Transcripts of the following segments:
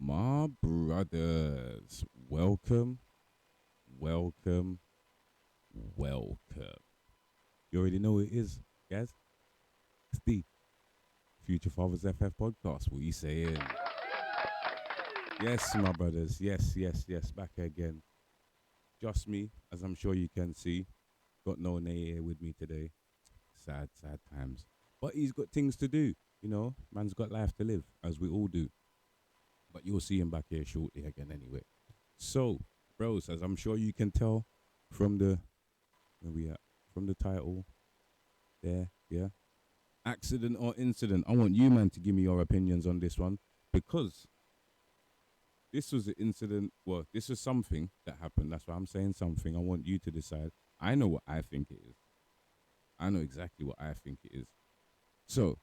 My brothers, welcome, welcome, welcome. You already know what it is, guys. It's the Future Fathers FF podcast. What you saying? Yes, my brothers. Yes. Back again. Just me, as I'm sure you can see. Got no Nay here with me today. Sad times. But he's got things to do. Man's got life to live, as we all do. But you'll see him back here shortly again anyway. So, bros, as I'm sure you can tell from the where we at? From the title there, yeah. Accident or incident? I want you, man, to give me your opinions on this one because this was an incident. Well, this was something that happened. That's why I'm saying something. I want you to decide. I know what I think it is. I know exactly what I think it is. So,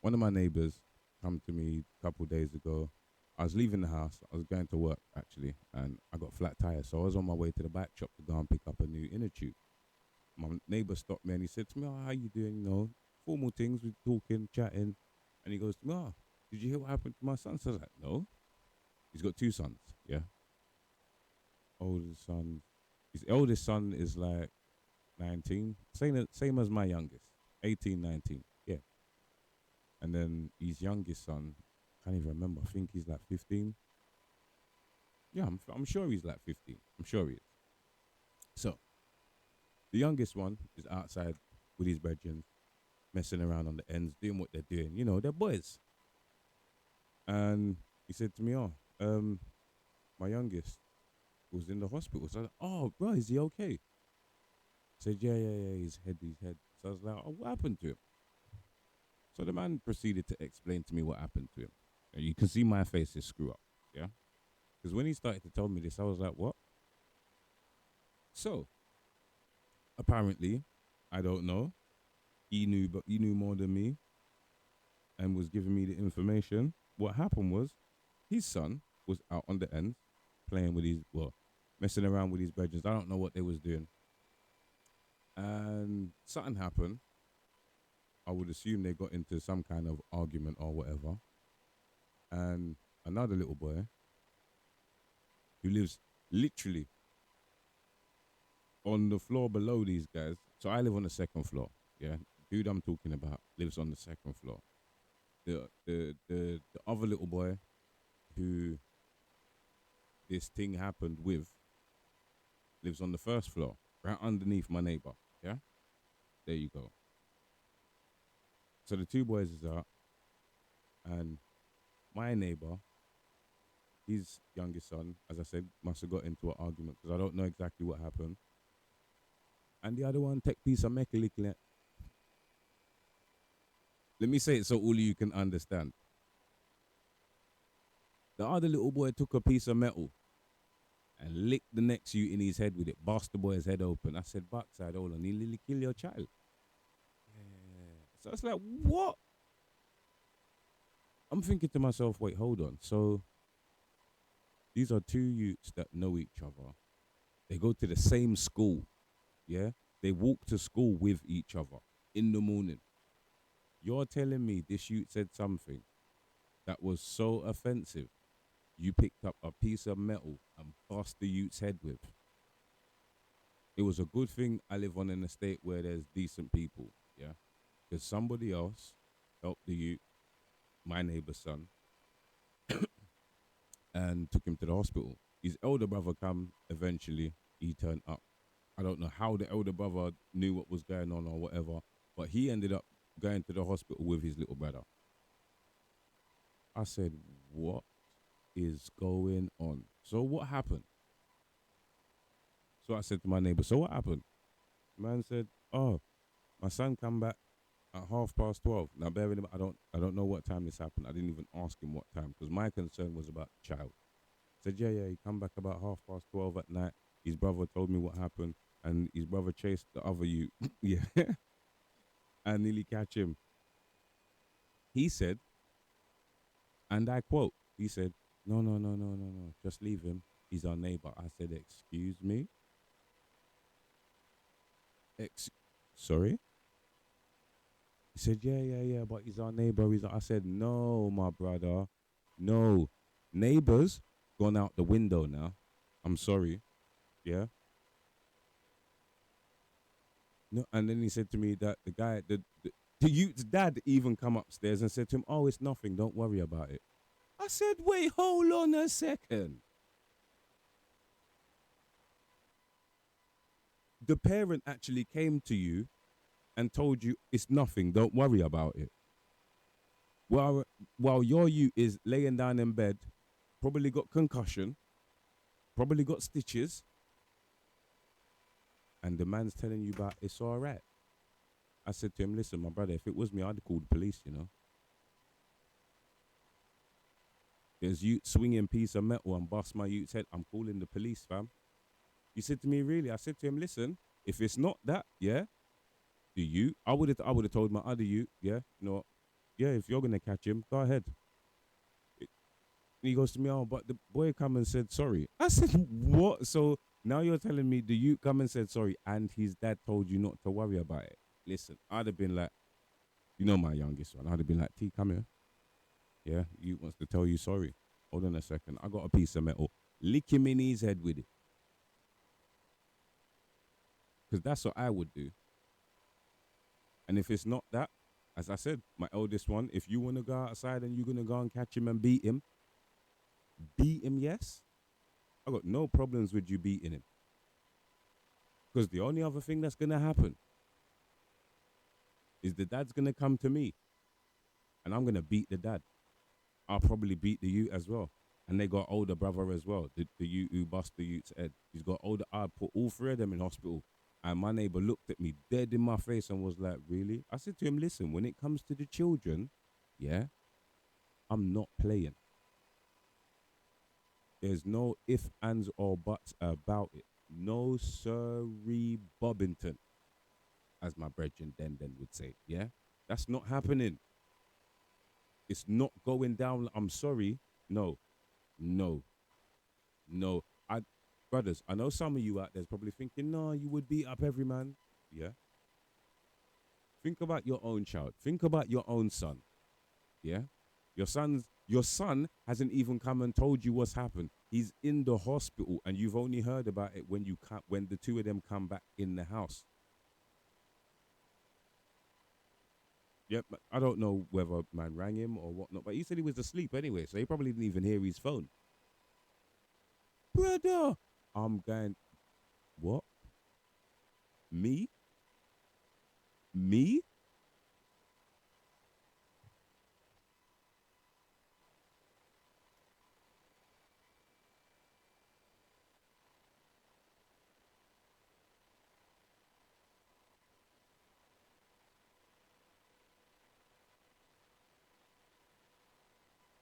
one of my neighbors come to me a couple days ago. I was leaving the house. I was going to work actually, and I got flat tires. So I was on my way to the bike shop to go and pick up a new inner tube. My neighbor stopped me and he said to me, "Oh, how you doing? Formal things. We're talking, chatting." And he goes to me, "Oh, did you hear what happened to my son?" So I was like, "No." He's got two sons, yeah. Oldest son, his eldest son is like 19, same as my youngest, 18, 19, yeah. And then his youngest son, can't even remember, I think he's like 15. Yeah, I'm sure he's like 15. I'm sure he is. So the youngest one is outside with his brethren, messing around on the ends, doing what they're doing. They're boys. And he said to me, "Oh, my youngest was in the hospital." So I was like, "Oh, bro, is he okay?" I said, "Yeah, his head." So I was like, "Oh, what happened to him?" So the man proceeded to explain to me what happened to him. And you can see my face is screw up, yeah? Because when he started to tell me this, I was like, "What?" So apparently, I don't know. He knew, but he knew more than me and was giving me the information. What happened was his son was out on the ends playing with messing around with his brethren. I don't know what they was doing. And something happened. I would assume they got into some kind of argument or whatever. And another little boy who lives literally on the floor below these guys. So I live on the second floor. Yeah. Dude I'm talking about lives on the second floor. The other little boy who this thing happened with lives on the first floor, right underneath my neighbor. Yeah, there you go. So the two boys is out, and my neighbor, his youngest son, as I said, must have got into an argument because I don't know exactly what happened. And the other one take piece of mechanism. Let me say it so all of you can understand. The other little boy took a piece of metal and licked the next you in his head with it, bust the boy's head open. I said, "Backside, hold on, he nearly kill your child." Yeah. So I was like, "What?" I'm thinking to myself, "Wait, hold on." So these are two youths that know each other. They go to the same school. Yeah. They walk to school with each other in the morning. You're telling me this youth said something that was so offensive, you picked up a piece of metal and bust the youth's head with. It was a good thing I live on an estate where there's decent people. Yeah. Because somebody else helped the youth, my neighbor's son, and took him to the hospital. His elder brother come eventually. He turned up. I don't know how the elder brother knew what was going on or whatever, but he ended up going to the hospital with his little brother. I said, "What is going on?" So what happened? So I said to my neighbor, "So what happened?" Man said, "Oh, my son come back at 12:30. Now bear in mind, I don't know what time this happened. I didn't even ask him what time because my concern was about the child. Said, yeah, he come back about 12:30 at night. His brother told me what happened, and his brother chased the other you, yeah, and nearly catch him. He said, and I quote, he said, no, just leave him. He's our neighbor. I said, excuse me? Ex- Sorry? He said, yeah, but he's our neighbor. I said, no, my brother, no. Neighbors gone out the window now. I'm sorry. Yeah. No, and then he said to me that the youth's dad even come upstairs and said to him, "Oh, it's nothing. Don't worry about it." I said, "Wait, hold on a second. The parent actually came to you and told you it's nothing. Don't worry about it." While while your youth is laying down in bed, probably got concussion, probably got stitches, and the man's telling you about it's all right. I said to him, "Listen, my brother, if it was me, I'd call the police. You know, there's you swinging piece of metal and bust my youth's head. I'm calling the police, fam." He said to me, "Really?" I said to him, "Listen, if it's not that, yeah, the you, I would have told my other you, yeah, you know, yeah, if you're gonna catch him, go ahead." And he goes to me, "Oh, but the boy come and said sorry." I said, "What?" So now you're telling me the you come and said sorry, and his dad told you not to worry about it. Listen, I'd have been like, you know, my youngest one, I'd have been like, "T, come here. Yeah, you wants to tell you sorry. Hold on a second. I got a piece of metal. Lick him in his head with it." Because that's what I would do. And if it's not that, as I said, my eldest one, if you want to go outside and you're going to go and catch him and beat him, yes. I got no problems with you beating him. Because the only other thing that's going to happen is the dad's going to come to me and I'm going to beat the dad. I'll probably beat the youth as well. And they got older brother as well, the youth who bust the youth's head. He's got older. I put all three of them in hospital. And my neighbor looked at me dead in my face and was like, "Really?" I said to him, "Listen, when it comes to the children, yeah, I'm not playing. There's no if, ands, or buts about it. No sirree Bobbington, as my brethren then would say. Yeah? That's not happening. It's not going down. I'm sorry. No, no, no. Brothers, I know some of you out there's probably thinking, no, you would beat up every man. Yeah? Think about your own child. Think about your own son. Yeah? Your son hasn't even come and told you what's happened. He's in the hospital and you've only heard about it when the two of them come back in the house. Yep, I don't know whether man rang him or whatnot, but he said he was asleep anyway, so he probably didn't even hear his phone. Brother, I'm going, what? Me? Me?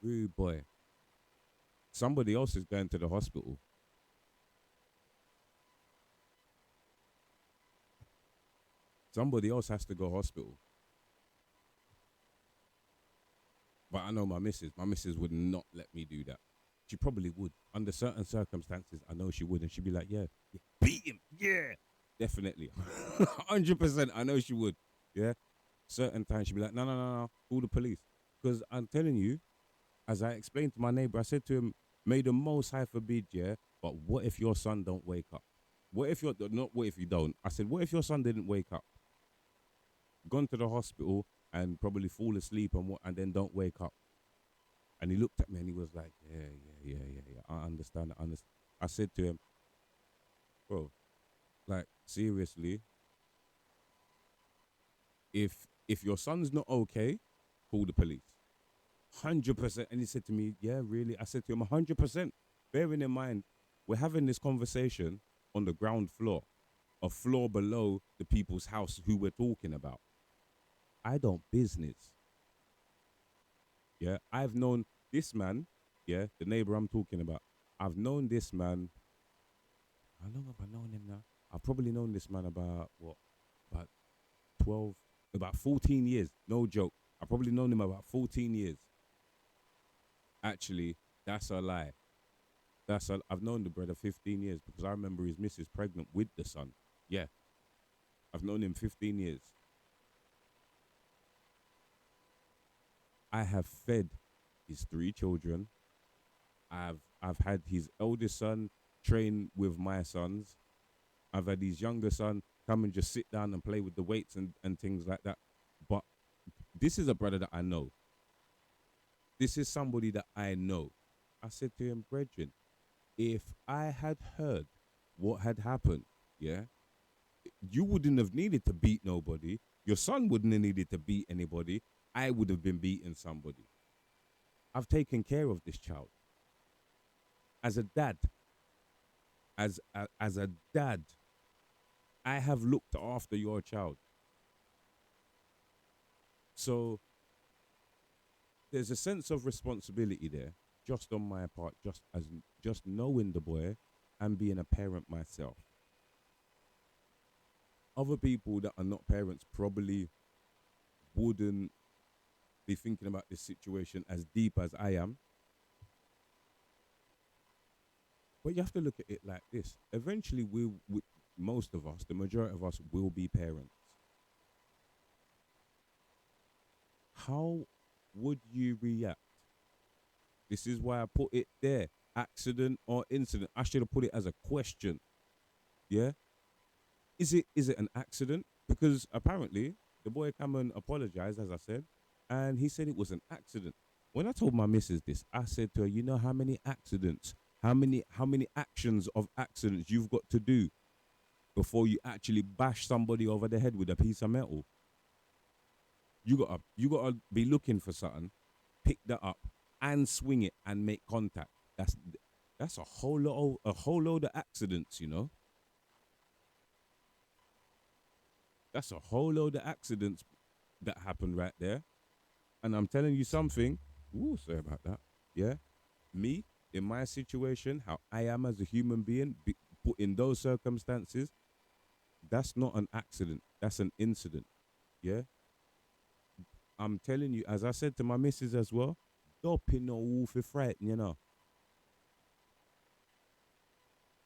Rude boy. Somebody else is going to the hospital. Somebody else has to go hospital. But I know my missus. My missus would not let me do that. She probably would. Under certain circumstances, I know she would. And she'd be like, yeah, yeah, beat him. Yeah, definitely. 100%. I know she would. Yeah. Certain times she'd be like, no, no, no, no, call the police. Because I'm telling you, as I explained to my neighbor, I said to him, may the most high forbid, yeah, but what if your son don't wake up? What if you're not, what if you don't? I said, what if your son didn't wake up? Gone to the hospital and probably fall asleep and then don't wake up. And he looked at me and he was like, yeah, yeah, yeah, yeah, yeah. I understand. I understand. I said to him, bro, like seriously, if your son's not okay, call the police. 100%. And he said to me, yeah, really? I said to him, 100%. Bearing in mind, we're having this conversation on the ground floor, a floor below the people's house who we're talking about. I don't business. Yeah. I've known this man, yeah, the neighbor I'm talking about. I've known this man. How long have I known him now? I've probably known this man about what? About 12, about 14 years. No joke. I've probably known him about 14 years. Actually, that's a lie. I've known the brother 15 years because I remember his missus pregnant with the son. Yeah, I've known him 15 years. I have fed his three children. I've had his eldest son train with my sons. I've had his younger son come and just sit down and play with the weights and things like that. But this is a brother that I know. This is somebody that I know. I said to him, Brethren, if I had heard what had happened, yeah, you wouldn't have needed to beat nobody. Your son wouldn't have needed to beat anybody. I would have been beating somebody. I've taken care of this child as a dad. As a dad, I have looked after your child. So there's a sense of responsibility there, just on my part, just knowing the boy and being a parent myself. Other people that are not parents probably wouldn't be thinking about this situation as deep as I am. But you have to look at it like this. Eventually, most of us, the majority of us, will be parents. How would you react? This is why I put it there. Accident or incident. I should have put it as a question. Yeah. Is it an accident? Because apparently the boy come and apologized, as I said, and he said it was an accident. When I told my missus this, I said to her, you know how many accidents, how many actions of accidents you've got to do before you actually bash somebody over the head with a piece of metal. You gotta be looking for something, pick that up, and swing it and make contact. That's a whole load of accidents, you know. That's a whole load of accidents that happened right there. And I'm telling you something. Ooh, sorry about that. Yeah, me in my situation, how I am as a human being, put in those circumstances, that's not an accident. That's an incident. Yeah, I'm telling you, as I said to my missus as well, don't pin no wolf for frighten, you know.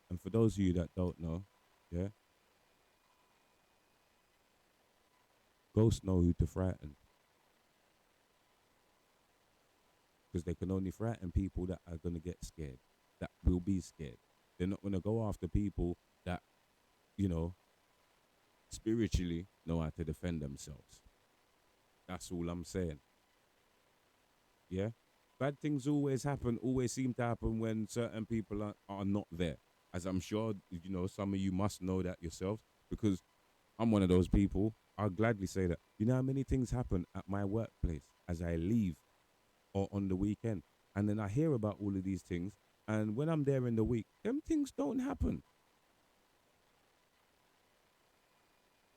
And for those of you that don't know, yeah, ghosts know who to frighten because they can only frighten people that are gonna get scared, that will be scared. They're not gonna go after people that you know spiritually know how to defend themselves. That's all I'm saying. Yeah. Bad things always happen, always seem to happen when certain people are not there. As I'm sure, some of you must know that yourselves because I'm one of those people. I'll gladly say that. You know how many things happen at my workplace as I leave or on the weekend? And then I hear about all of these things. And when I'm there in the week, them things don't happen.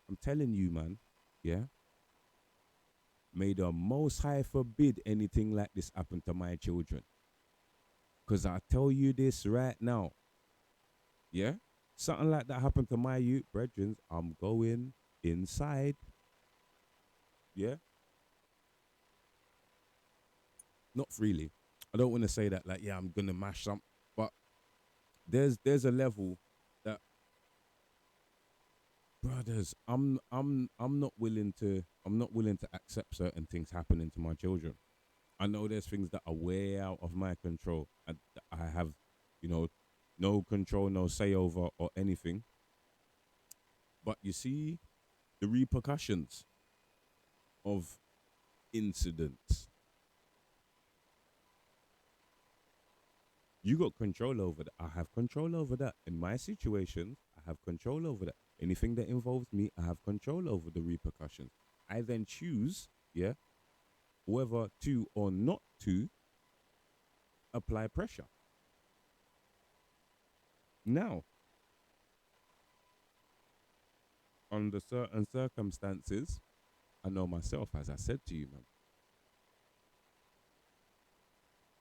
I'm telling you, man. Yeah. May the Most High forbid anything like this happen to my children. Because I tell you this right now. Yeah. Something like that happened to my youth, brethren. I'm going inside. Yeah. Not freely. I don't want to say that like, yeah, I'm gonna mash some, but there's a level that brothers, I'm not willing to accept certain things happening to my children. I know there's things that are way out of my control and that I have, you know, no control, no say over or anything. But you see the repercussions of incidents. You got control over that. I have control over that. In my situations, I have control over that. Anything that involves me, I have control over the repercussions. I then choose, yeah, whether to or not to apply pressure. Now, under certain circumstances, I know myself, as I said to you, man,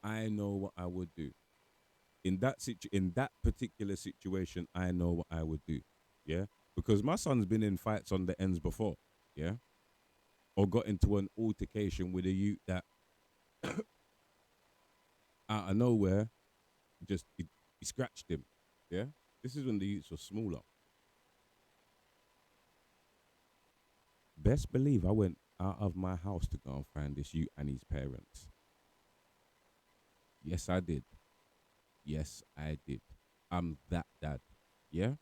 I know what I would do. In that particular situation, I know what I would do. Yeah. Because my son's been in fights on the ends before. Yeah. Or got into an altercation with a youth that out of nowhere just he scratched him. Yeah. This is when the youths were smaller. Best believe I went out of my house to go and find this youth and his parents. Yes, I did. Yes, I did. I'm that dad. Yeah?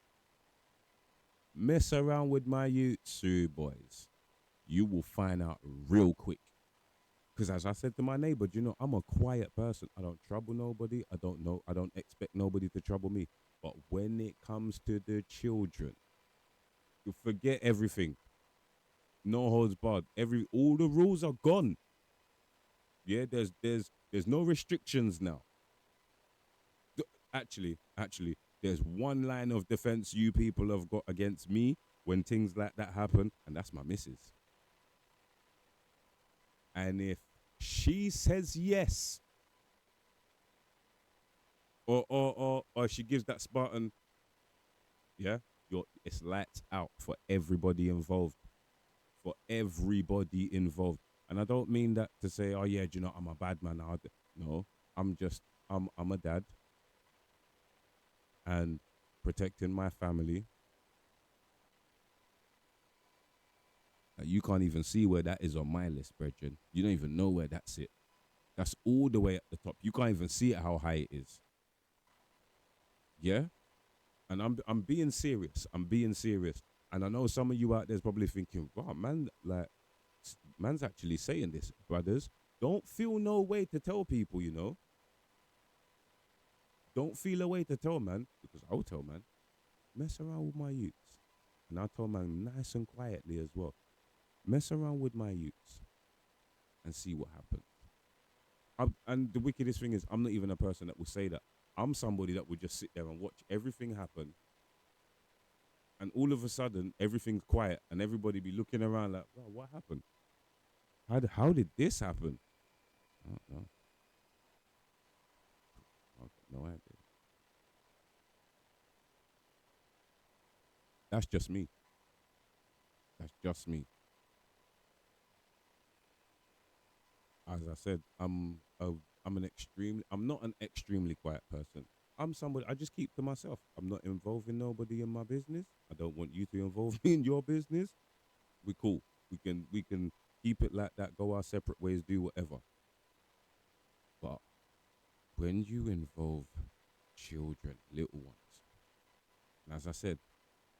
Mess around with my YouTube boys. You will find out real quick. Because as I said to my neighbor, you know, I'm a quiet person. I don't trouble nobody. I don't know. I don't expect nobody to trouble me. But when it comes to the children, you forget everything. No holds barred. All the rules are gone. Yeah, there's no restrictions now. Actually, there's one line of defense you people have got against me when things like that happen, and that's my missus. And if she says yes, or she gives that Spartan, yeah, it's lights out for everybody involved. For everybody involved. And I don't mean that to say, oh yeah, do you know, I'm a bad man. No, I'm a dad and protecting my family. You can't even see where that is on my list, brethren. You don't even know where that's it. That's all the way at the top. You can't even see it how high it is. Yeah? And I'm being serious. I'm being serious. And I know some of you out there's probably thinking, wow, man, like man's actually saying this, brothers. Don't feel no way to tell people, you know. Don't feel a way to tell man, because I'll tell man, mess around with my youths. And I'll tell man nice and quietly as well. Mess around with my youths and see what happens. And the wickedest thing is, I'm not even a person that will say that. I'm somebody that would just sit there and watch everything happen. And all of a sudden, everything's quiet and everybody be looking around like, wow, what happened? How did this happen? I don't know. I've got no idea. That's just me. That's just me. As I said, I'm not an extremely quiet person. I'm somebody I just keep to myself. I'm not involving nobody in my business. I don't want you to involve me in your business. We cool. We can keep it like that, go our separate ways, do whatever. But when you involve children, little ones, and as I said,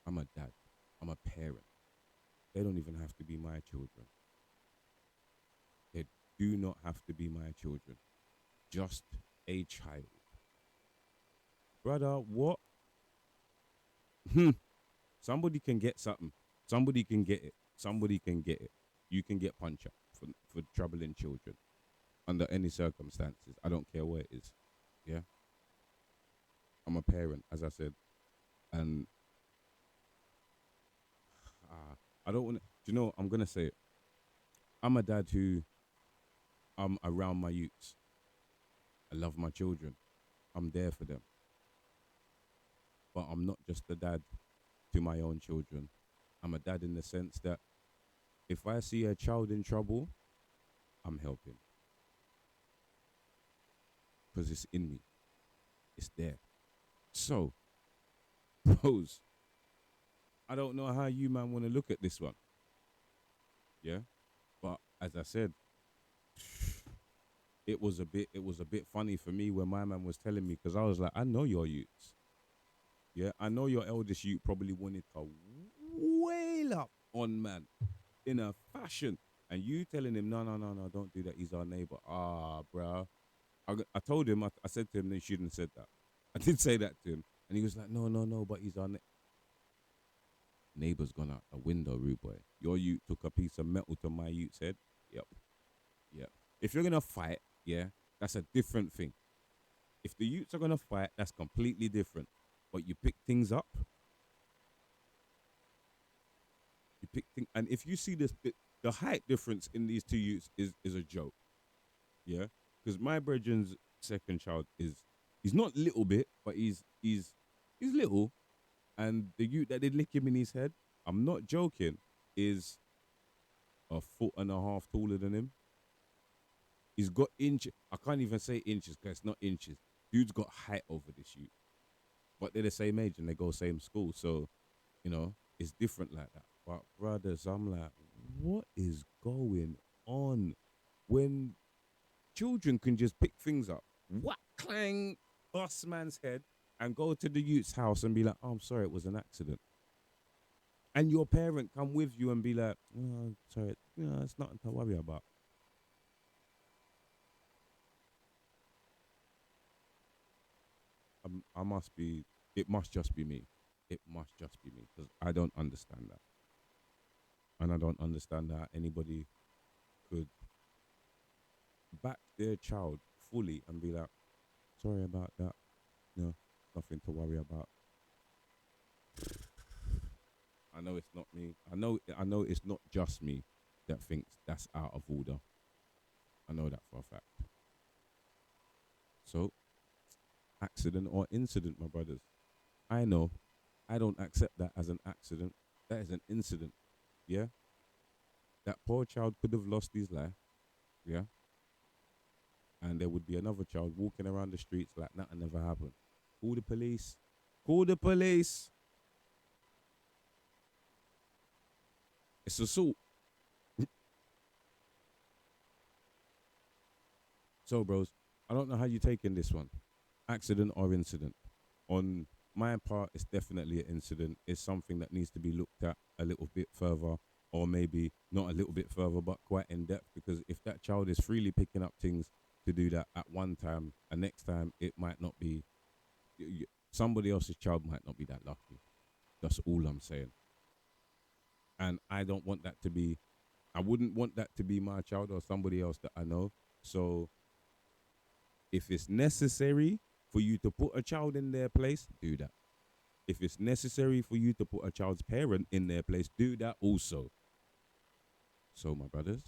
I'm a dad, I'm a parent. They don't even have to be my children. They do not have to be my children. Just a child. Brother, what? Somebody can get something. Somebody can get it. Somebody can get it. You can get punch up for troubling children under any circumstances. I don't care where it is. Yeah. I'm a parent, as I said. And I don't want to, do you know, I'm going to say it. I'm a dad who I'm around my youths. I love my children. I'm there for them. But I'm not just a dad to my own children. I'm a dad in the sense that if I see a child in trouble, I'm helping because it's in me. It's there. So, bros, I don't know how you man want to look at this one. Yeah, but as I said, it was a bit funny for me when my man was telling me because I was like, I know your youths. Yeah, I know your eldest youth probably wanted to wail up on man in a fashion, and you telling him, no, no, no, no, don't do that. He's our neighbor. Ah, bro. I told him, I said to him, they shouldn't have said that. I did say that to him, and he was like, no, no, no, but he's our neighbor's gone out a window, rude boy. Your youth took a piece of metal to my youth's head. Yep, yep. If you're gonna fight, yeah, that's a different thing. If the youths are gonna fight, that's completely different. But you pick things up, and if you see this, the height difference in these two youths is a joke. Yeah, because my brethren's second child is he's not little bit, but he's little, and the youth that did lick him in his head, I'm not joking, is a foot and a half taller than him. He's got inch. I can't even say inches because it's not inches. Dude's got height over this youth, but they're the same age and they go same school, so it's different like that. But brothers, I'm like, what is going on when children can just pick things up? What clang? bust man's head and go to the youth's house and be like, oh, I'm sorry, it was an accident. And your parent come with you and be like, oh, sorry, it's nothing to worry about. I must be, it must just be me. It must just be me because I don't understand that. And I don't understand how anybody could back their child fully and be like, sorry about that. No, nothing to worry about. I know it's not me. I know it's not just me that thinks that's out of order. I know that for a fact. So, accident or incident, my brothers. I know. I don't accept that as an accident. That is an incident. Yeah? That poor child could have lost his life. Yeah? And there would be another child walking around the streets like nothing ever happened. Call the police. Call the police. It's assault. So, bros, I don't know how you taking this one. Accident or incident. On my part, it's definitely an incident. It's something that needs to be looked at a little bit further, or maybe not a little bit further, but quite in depth. Because if that child is freely picking up things to do that at one time, and next time it might not be, somebody else's child might not be that lucky. That's all I'm saying. And I don't want that to be, I wouldn't want that to be my child or somebody else that I know. So if it's necessary for you to put a child in their place, do that. If it's necessary for you to put a child's parent in their place, do that also. So, my brothers,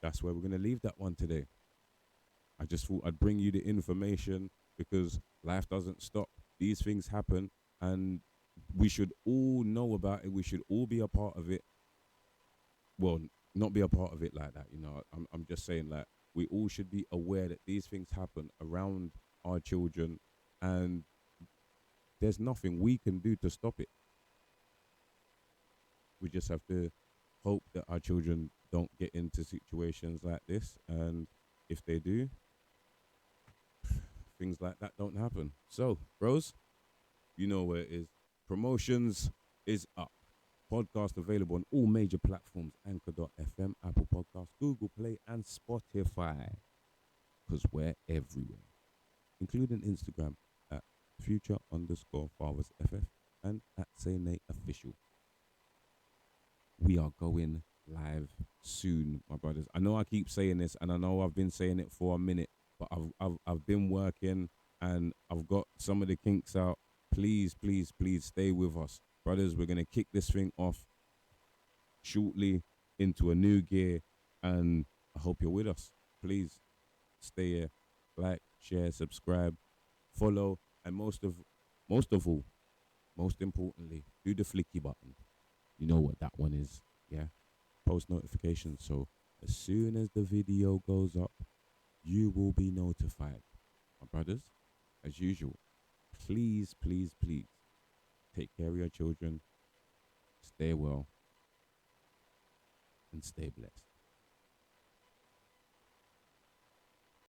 that's where we're going to leave that one today. I just thought I'd bring you the information because life doesn't stop. These things happen and we should all know about it. We should all be a part of it. Well, not be a part of it like that, you know. I'm just saying, like, we all should be aware that these things happen around our children and there's nothing we can do to stop it. We just have to hope that our children don't get into situations like this. And if they do, things like that don't happen. So, bros, you know where it is. Promotions is up. Podcast available on all major platforms: Anchor.fm, Apple Podcasts, Google Play, and Spotify. Because we're everywhere, including Instagram at future underscore fathers FF and at Say Nate Official. We are going live soon, my brothers. I know I keep saying this, and I know I've been saying it for a minute, but I've been working and I've got some of the kinks out. Please, please, please stay with us, brothers. We're gonna kick this thing off shortly into a new gear, and I hope you're with us. Please stay here, like, share, subscribe, follow, and most of all, most importantly, do the flicky button. You know what that one is, yeah? Post notifications. So as soon as the video goes up, you will be notified. My brothers, as usual, please, please, please take care of your children, stay well, and stay blessed.